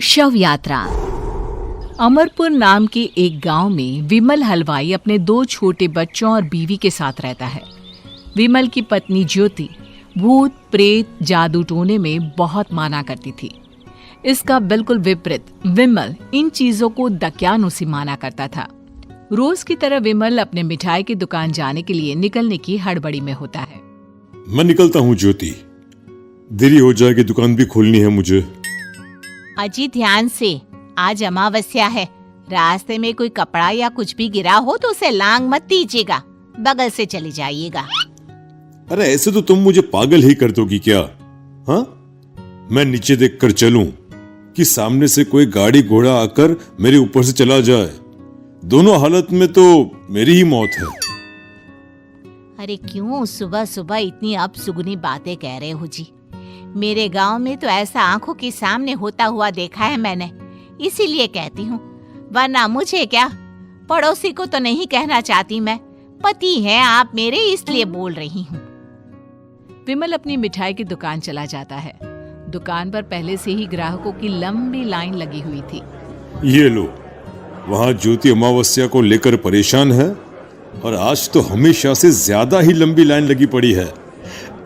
शव यात्रा। अमरपुर नाम के एक गांव में विमल हलवाई अपने 2 छोटे बच्चों और बीवी के साथ रहता है। विमल की पत्नी ज्योति भूत प्रेत जादू टोने में बहुत माना करती थी। इसका बिल्कुल विपरीत विमल इन चीजों को दक्यानुसी माना करता था। रोज की तरह विमल अपने मिठाई की दुकान जाने के लिए निकलने की हड़बड़ी में होता है। मैं निकलता हूँ ज्योति, देरी हो जाएगी, दुकान भी खोलनी है मुझे। अजी ध्यान से, आज अमावस्या है। रास्ते में कोई कपड़ा या कुछ भी गिरा हो तो उसे लांग मत दीजिएगा, बगल से चली जाइएगा। अरे ऐसे तो तुम मुझे पागल ही कर दोगी क्या? हाँ, मैं नीचे देखकर चलूं कि सामने से कोई गाड़ी घोड़ा आकर मेरे ऊपर से चला जाए? दोनों हालत में तो मेरी ही मौत है। अरे क्यों सुबह सुबह इतनी अपसुगनी बातें कह रहे हो जी? मेरे गांव में तो ऐसा आंखों के सामने होता हुआ देखा है मैंने, इसीलिए कहती हूँ, वरना मुझे क्या, पड़ोसी को तो नहीं कहना चाहती मैं। पति हैं आप मेरे, इसलिए बोल रही हूँ। विमल अपनी मिठाई की दुकान चला जाता है। दुकान पर पहले से ही ग्राहकों की लंबी लाइन लगी हुई थी। ये लो, वहाँ ज्योति अमावस्या को लेकर परेशान है और आज तो हमेशा से ज्यादा ही लंबी लाइन लगी पड़ी है।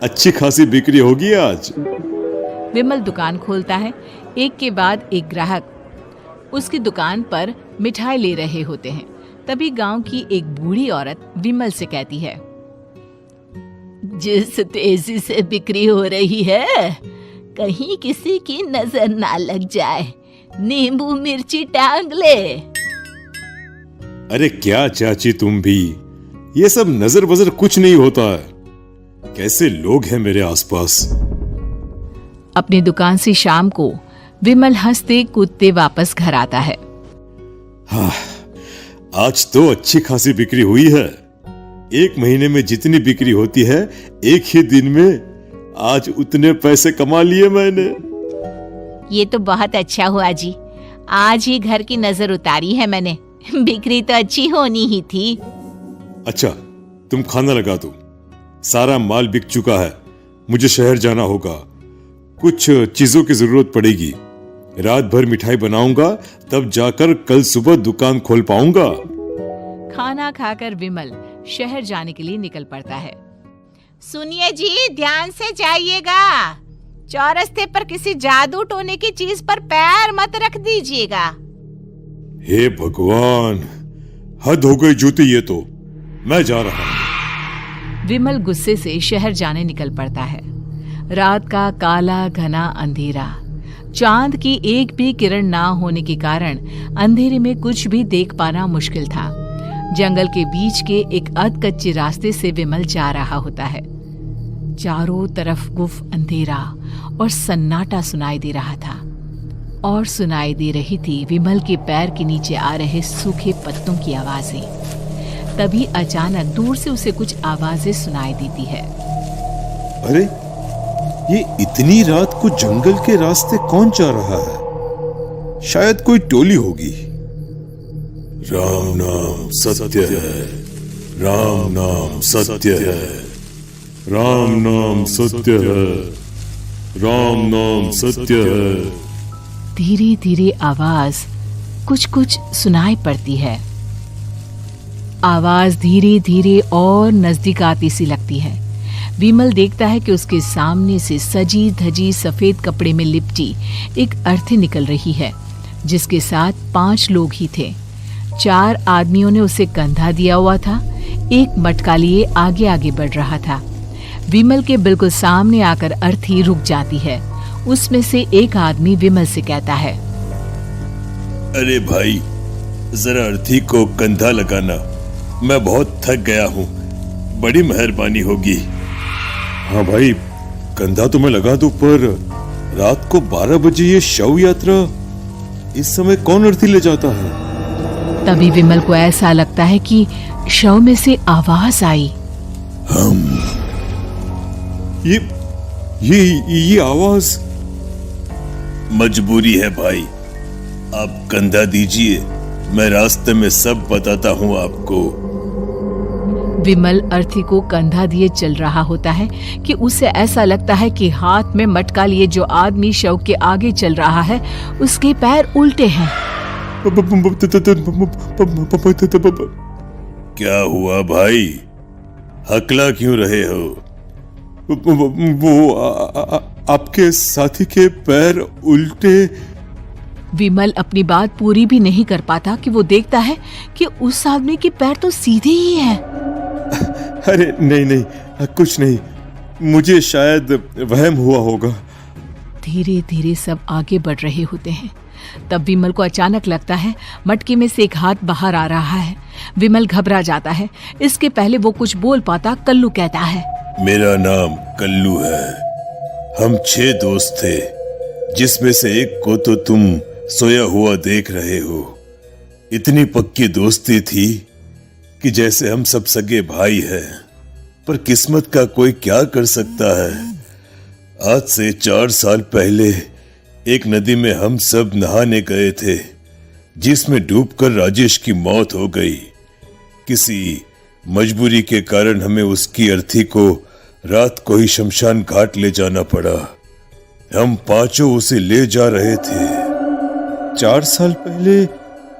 अच्छी खासी बिक्री होगी आज। विमल दुकान खोलता है। एक के बाद एक ग्राहक उसकी दुकान पर मिठाई ले रहे होते हैं। तभी गांव की एक बूढ़ी औरत विमल से कहती है, जिस तेजी से बिक्री हो रही है, कहीं किसी की नजर ना लग जाए, नींबू मिर्ची टांग ले। अरे क्या चाची तुम भी, ये सब नजर बजर कुछ नहीं होता है। कैसे लोग हैं मेरे आसपास। अपनी दुकान से शाम को विमल हंसते कूदते वापस घर आता है। हाँ, आज तो अच्छी खासी बिक्री हुई है। एक महीने में जितनी बिक्री होती है, एक ही दिन में आज उतने पैसे कमा लिए मैंने। ये तो बहुत अच्छा हुआ जी, आज ही घर की नजर उतारी है मैंने। बिक्री तो अच्छी होनी ही थी। अच्छा, तुम खाना लगा दो, सारा माल बिक चुका है। मुझे शहर जाना होगा, कुछ चीजों की जरूरत पड़ेगी। रात भर मिठाई बनाऊंगा, तब जाकर कल सुबह दुकान खोल पाऊंगा। खाना खाकर विमल शहर जाने के लिए निकल पड़ता है। सुनिए जी, ध्यान से जाइएगा। चौरस्ते पर किसी जादू टोने की चीज पर पैर मत रख दीजिएगा। हे भगवान, हद हो गई ज्योति, ये तो मैं जा रहा हूं। विमल गुस्से से शहर जाने निकल पड़ता है। रात का काला घना अंधेरा, चांद की एक भी किरण ना होने के कारण अंधेरे में कुछ भी देख पाना मुश्किल था। जंगल के बीच के एक अधकच्चे रास्ते से विमल जा रहा होता है। चारों तरफ गुफ अंधेरा और सन्नाटा सुनाई दे रहा था, और सुनाई दे रही थी विमल के पैर के नीचे आ रहे सूखे पत्तों की आवाजें। तभी अचानक दूर से उसे कुछ आवाजें सुनाई देती है। अरे, ये इतनी रात को जंगल के रास्ते कौन जा रहा है? शायद कोई टोली होगी। राम नाम सत्य है, राम नाम सत्य है, राम नाम सत्य है, राम नाम सत्य है। धीरे धीरे आवाज कुछ कुछ सुनाई पड़ती है। आवाज धीरे धीरे और नजदीक आती सी लगती है। विमल देखता है कि उसके सामने से सजी धजी सफेद कपड़े में लिपटी एक अर्थी निकल रही है, जिसके साथ 5 लोग ही थे। 4 आदमियों ने उसे कंधा दिया हुआ था। एक मटका लिए आगे आगे बढ़ रहा था। विमल के बिल्कुल सामने आकर अर्थी रुक जाती है। उसमें से एक आदमी विमल से कहता है, अरे भाई, जरा अर्थी को कंधा लगाना, मैं बहुत थक गया हूँ, बड़ी मेहरबानी होगी। हाँ भाई, कंधा तो मैं लगा दूं, पर रात को 12 बजे ये शव यात्रा, इस समय कौन अर्थी ले जाता है? तभी विमल को ऐसा लगता है कि शव में से आवाज आई, ये आवाज। मजबूरी है भाई, आप कंधा दीजिए, मैं रास्ते में सब बताता हूँ आपको। विमल अर्थी को कंधा दिए चल रहा होता है कि उसे ऐसा लगता है कि हाथ में मटका लिए जो आदमी शव के आगे चल रहा है उसके पैर उल्टे हैं। क्या हुआ भाई, हकला क्यों रहे हो? वो आपके साथी के पैर उल्टे। विमल अपनी बात पूरी भी नहीं कर पाता कि वो देखता है कि उस आदमी के पैर तो सीधे ही हैं। अरे नहीं, कुछ नहीं, मुझे शायद वहम हुआ होगा। धीरे धीरे सब आगे बढ़ रहे होते हैं। तब विमल को अचानक लगता है मटके में से एक हाथ बाहर आ रहा है। विमल घबरा जाता है। इसके पहले वो कुछ बोल पाता, कल्लू कहता है, मेरा नाम कल्लू है। हम 6 दोस्त थे, जिसमें से एक को तो तुम सोया हुआ देख रहे हो। इतनी पक्की दोस्ती थी कि जैसे हम सब सगे भाई हैं। पर किस्मत का कोई क्या कर सकता है। आज से 4 साल पहले एक नदी में हम सब नहाने गए थे, जिसमें डूबकर राजेश की मौत हो गई। किसी मजबूरी के कारण हमें उसकी अर्थी को रात को ही शमशान घाट ले जाना पड़ा। हम 5 उसे ले जा रहे थे। 4 साल पहले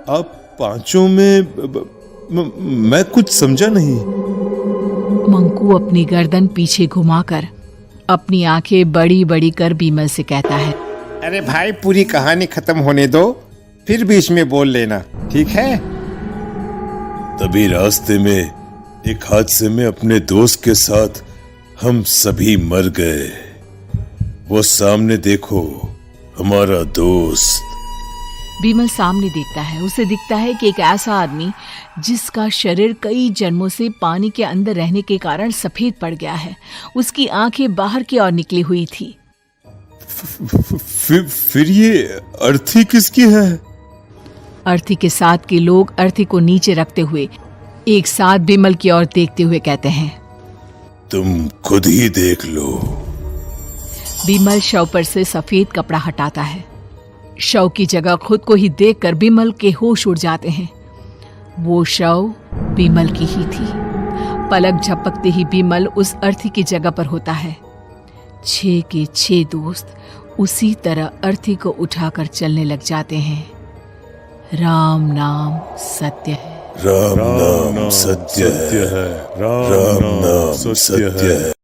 आप 5 में मैं कुछ समझा नहीं। मंकू अपनी गर्दन पीछे घुमाकर अपनी आंखें बड़ी बड़ी कर विमल से कहता है, अरे भाई, पूरी कहानी खत्म होने दो, फिर बीच में बोल लेना, ठीक है? तभी रास्ते में एक हादसे में अपने दोस्त के साथ हम सभी मर गए। वो सामने देखो, हमारा दोस्त। विमल सामने देखता है। उसे दिखता है कि एक ऐसा आदमी जिसका शरीर कई जन्मों से पानी के अंदर रहने के कारण सफेद पड़ गया है। उसकी आंखें बाहर की ओर निकली हुई थी। फिर ये अर्थी किसकी है? अर्थी के साथ के लोग अर्थी को नीचे रखते हुए एक साथ विमल की ओर देखते हुए कहते हैं, तुम खुद ही देख लो। विमल शव पर से सफेद कपड़ा हटाता है। शव की जगह खुद को ही देखकर विमल के होश उड़ जाते हैं। वो शव विमल की ही थी। पलक झपकते ही विमल उस अर्थी की जगह पर होता है। 6 के 6 दोस्त उसी तरह अर्थी को उठाकर चलने लग जाते हैं। राम नाम सत्य है। राम नाम सत्य है। राम नाम सत्य है।